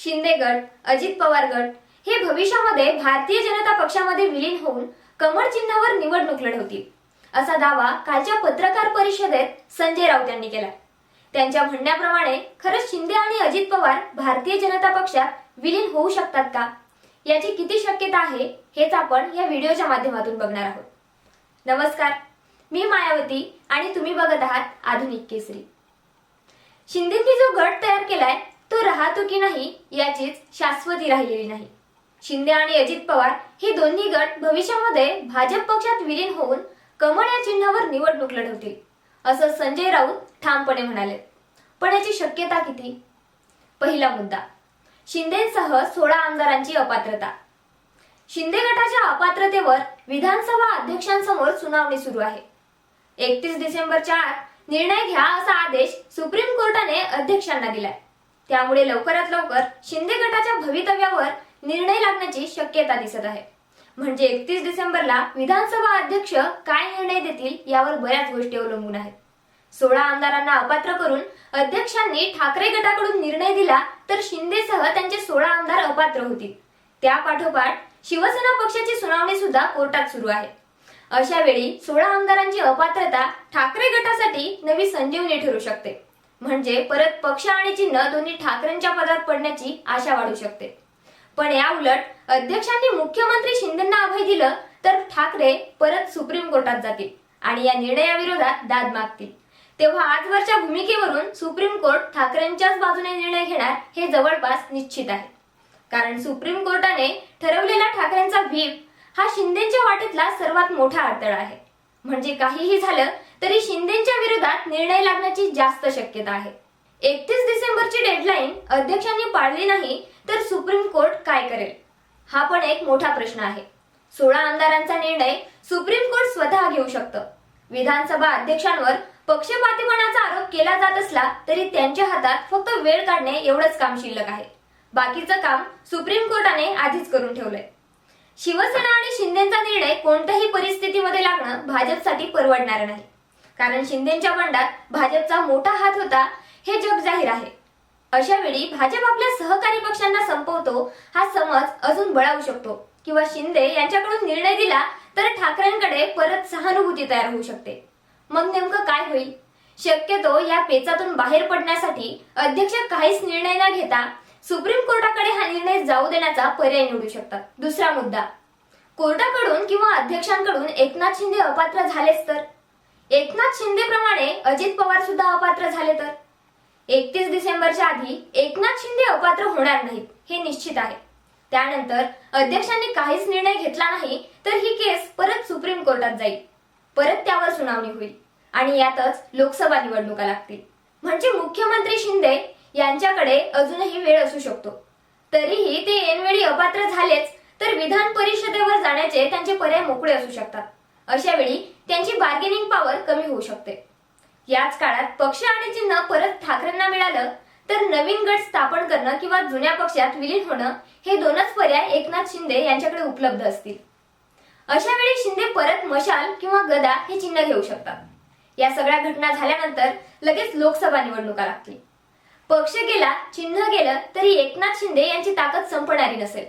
शिंदे गट, अजित पवार गट हे भविष्यामध्ये भारतीय जनता पक्षामध्ये विलीन होऊन कमळ चिन्हावर निवडणूक लढवतील असा दावा कालच्या पत्रकार परिषदेत संजय राऊत यांनी केला। त्यांच्या म्हणण्याप्रमाणे खरंच शिंदे आणि अजित पवार भारतीय जनता पक्षात विलीन होऊ शकतात का, याची किती शक्यता आहे हेच आपण या व्हिडिओच्या माध्यमातून बघणार आहोत। नमस्कार, मी मायावती आणि तुम्ही बघत आहात आधुनिक केसरी। शिंदेंनी जो गट तयार केलाय तो राहतो की नाही याचीच शाश्वती राहिलेली नाही। शिंदे आणि अजित पवार हे दोन्ही गट भविष्यामध्ये भाजप पक्षात विलीन होऊन कमळ या चिन्हावर निवडणूक लढवतील असं संजय राऊत ठामपणे म्हणाले। पण याची शक्यता किती? पहिला मुद्दा, शिंदेंसह 16 आमदारांची अपात्रता। शिंदे गटाच्या अपात्रतेवर विधानसभा अध्यक्षांसमोर सुनावणी सुरू आहे। 31 डिसेंबरच्या आत निर्णय घ्या असा आदेश सुप्रीम कोर्टाने अध्यक्षांना दिलाय। त्यामुळे लवकरात लवकर शिंदे गटाच्या भवितव्यावर निर्णय लागण्याची शक्यता दिसत आहे। म्हणजे 31 डिसेंबरला विधानसभा अध्यक्ष काय निर्णय देतील यावर बऱ्याच गोष्टी अवलंबून आहेत। 16 आमदारांना अपात्र करून अध्यक्षांनी ठाकरे गटाकडून निर्णय दिला तर शिंदेसह त्यांचे 16 आमदार अपात्र होतील। त्या पाठोपाठ शिवसेना पक्षाची सुनावणी सुद्धा कोर्टात सुरू आहे। अशा वेळी 16 आमदारांची अपात्रता ठाकरे गटासाठी नवी संजीवनी ठरू शकते। म्हणजे परत पक्ष आणि चिन्ह दोन्ही ठाकरेंच्या पदात पडण्याची आशा वाढू शकते। पण या उलट अध्यक्षांनी मुख्यमंत्री शिंदेंना अभय दिलं तर ठाकरे परत सुप्रीम कोर्टात जातील आणि या निर्णयाविरोधात दाद मागतील। तेव्हा आजवरच्या भूमिकेवरून सुप्रीम कोर्ट ठाकरेंच्याच बाजूने निर्णय घेणार हे जवळपास निश्चित आहे। कारण सुप्रीम कोर्टाने ठरवलेला ठाकरेंचा व्हीप हा शिंदेच्या वाटेतला सर्वात मोठा अडथळा आहे। म्हणजे काहीही झालं तरी शिंदेच्या विरोधात निर्णय लागण्याची जास्त शक्यता आहे। 31 डिसेंबरची डेडलाईन अध्यक्षांनी पाळली नाही तर सुप्रीम कोर्ट काय करेल, हा पण एक मोठा प्रश्न आहे। 16 आमदारांचा निर्णय सुप्रीम कोर्ट स्वतः घेऊ शकतं। विधानसभा अध्यक्षांवर पक्षपातीपणाचा आरोप केला जात असला तरी त्यांच्या हातात फक्त वेळ काढणे एवढंच काम शिल्लक आहे। बाकीचं काम सुप्रीम कोर्टाने आधीच करून ठेवलंय। शिवसेना आणि शिंदेचा निर्णय कोणत्याही परिस्थितीमध्ये लागणं भाजपसाठी परवडणार नाही। कारण शिंदेच्या बंडात भाजपचा मोठा हात होता हे जग जाहीर आहे। अशा वेळी भाजप आपल्या सहकारी पक्षांना संपवतो हा समज अजून बळावू शकतो किंवा शिंदे यांच्याकडून निर्णय दिला तर ठाकरेंकडे परत सहानुभूती तयार होऊ शकते। मग नेमकं काय होईल? शक्यतो या पेचातून बाहेर पडण्यासाठी अध्यक्ष काहीच निर्णय न घेता सुप्रीम कोर्टाकडे हा निर्णय जाऊ देण्याचा पर्याय निवडू शकतात। दुसरा मुद्दा, कोर्टाकडून किंवा अध्यक्षांकडून एकनाथ शिंदे अपात्र झालेच तर? एकनाथ शिंदे प्रमाणे अजित पवार सुद्धा अपात्र झाले तर? 31 डिसेंबरच्या आधी एकनाथ शिंदे अपात्र होणार नाहीत हे निश्चित आहे। त्यानंतर अध्यक्षांनी काहीच निर्णय घेतला नाही तर ही केस परत सुप्रीम कोर्टात जाईल। परत त्यावर सुनावणी होईल आणि यातच लोकसभा निवडणुका लागतील। म्हणजे मुख्यमंत्री शिंदे यांच्याकडे अजूनही वेळ असू शकतो। तरीही ते ऐनवेळी अपात्र झालेच तर विधान परिषदेवर जाण्याचे त्यांचे पर्याय मोकळे असू शकतात। अशा वेळी त्यांची बार्गेनिंग पॉवर कमी होऊ शकते। याच काळात पक्ष आणि चिन्ह परत ठाकरेंना मिळालं तर नवीन गट स्थापन करणं किंवा जुन्या पक्षात विलीन होणं हे दोनच पर्याय एकनाथ शिंदे यांच्याकडे उपलब्ध असतील। अशा वेळी शिंदे परत मशाल किंवा गदा हे चिन्ह घेऊ शकतात। या सगळ्या घटना झाल्यानंतर लगेच लोकसभा निवडणुका लागतील। पक्ष गेला, चिन्ह गेलं तरी एकनाथ शिंदे यांची ताकद संपणारी नसेल।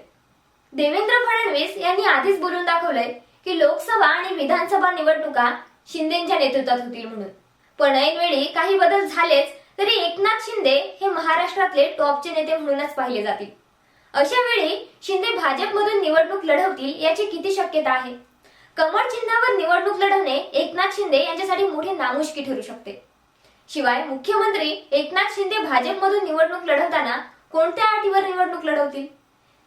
देवेंद्र फडणवीस यांनी आधीच बोलून दाखवलंय की लोकसभा आणि विधानसभा निवडणुका शिंदेच्या नेतृत्वात होतील म्हणून। पण ऐनवेळी काही बदल झालेच तरी एकनाथ शिंदे हे महाराष्ट्रातले टॉपचे नेते म्हणूनच पाहिले जातील। अशा वेळी शिंदे भाजपमधून निवडणूक लढवतील याची किती शक्यता आहे? कमळ चिन्हावर निवडणूक लढवणे एकनाथ शिंदे यांच्यासाठी मोठी नामुष्की ठरू शकते। शिवाय मुख्यमंत्री एकनाथ शिंदे भाजपमधून निवडणूक लढवताना कोणत्या अटीवर निवडणूक लढवतील?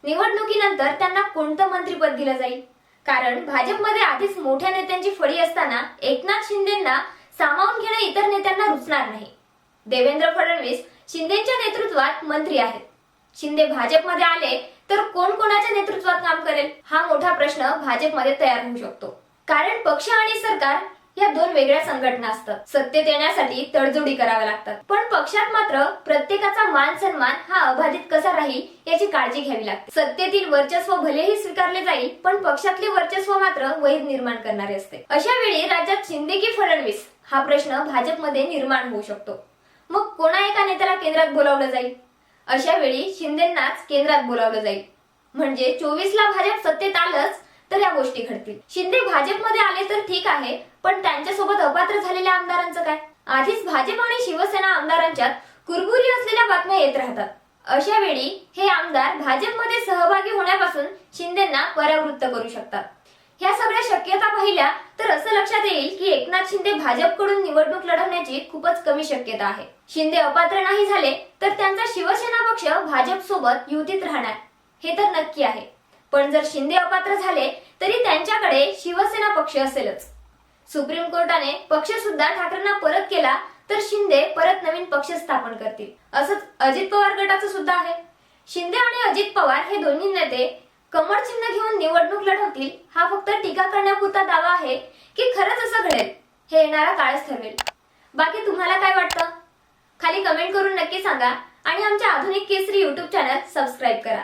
निवडणुकीनंतर त्यांना कोणतं मंत्रिपद दिलं जाईल? कारण भाजपमध्ये आधीच मोठ्या नेत्यांची फळी असताना एकनाथ शिंदेंना सामावून घेणं इतर नेत्यांना रुचणार नाही। देवेंद्र फडणवीस शिंदेच्या नेतृत्वात मंत्री आहेत। शिंदे भाजपमध्ये आले तर कोण कोणाच्या नेतृत्वात काम करेल हा मोठा प्रश्न भाजपमध्ये तयार होऊ शकतो। कारण पक्ष आणि सरकार या दोन वेगळ्या संघटना असतात। सत्तेत येण्यासाठी तडजोडी कराव्या लागतात। पण पक्षात मात्र प्रत्येकाचा मान सन्मान हा अबाधित कसा राहील याची काळजी घ्यावी लागते। सत्तेतील वर्चस्व भलेही स्वीकारले जाईल पण पक्षातले वर्चस्व मात्र वैर निर्माण करणारे असते। अशा वेळी राज्यात शिंदे की फडणवीस हा प्रश्न भाजपमध्ये निर्माण होऊ शकतो। मग कोणा एका नेत्याला केंद्रात बोलावलं जाईल? अशा वेळी शिंदेंनाच केंद्रात बोलावलं जाईल. म्हणजे 24ला भाजप सत्तेत आलंच तर या गोष्टी घडतील. शिंदे भाजपमध्ये आले तर ठीक आहे, पण त्यांच्यासोबत अपात्र झालेल्या आमदारांचं काय? आधीच भाजप आणि शिवसेना आमदारांच्यात कुरबुरी असलेल्या बातम्या येत राहतात. अशा वेळी हे आमदार भाजपमध्ये सहभागी होण्यापासून शिंदेंना परावृत्त करू शकतात. ह्या सगळ्या शक्यता पाहिल्या तर असं लक्षात येईल की एकनाथ शिंदे भाजपकडून निवडणूक लढवण्याची खूपच कमी शक्यता आहे. शिंदे अपात्र नाही झाले तर त्यांचा शिवसेना पक्ष भाजपसोबत युतीत राहणार हे तर नक्की आहे. पण जर शिंदे अपात्र झाले तरी त्यांच्याकडे शिवसेना पक्ष असेलच. सुप्रीम कोर्टाने पक्ष सुद्धा ठाकरेंना परत केला तर शिंदे परत नवीन पक्ष स्थापन करतील. असंच अजित पवार गटाचं सुद्धा आहे. शिंदे आणि अजित पवार हे दोन्ही नेते कमळ चिन्ह घेऊन निवडणूक लढवतील हा फक्त टीका करण्यापुरता दावा आहे की खरंच असं घडेल हे येणारा काळच ठरवेल. बाकी तुम्हाला काय वाटतं? खाली कमेंट करून नक्की सांगा आणि आमच्या आधुनिक केसरी YouTube चॅनल सबस्क्राईब करा.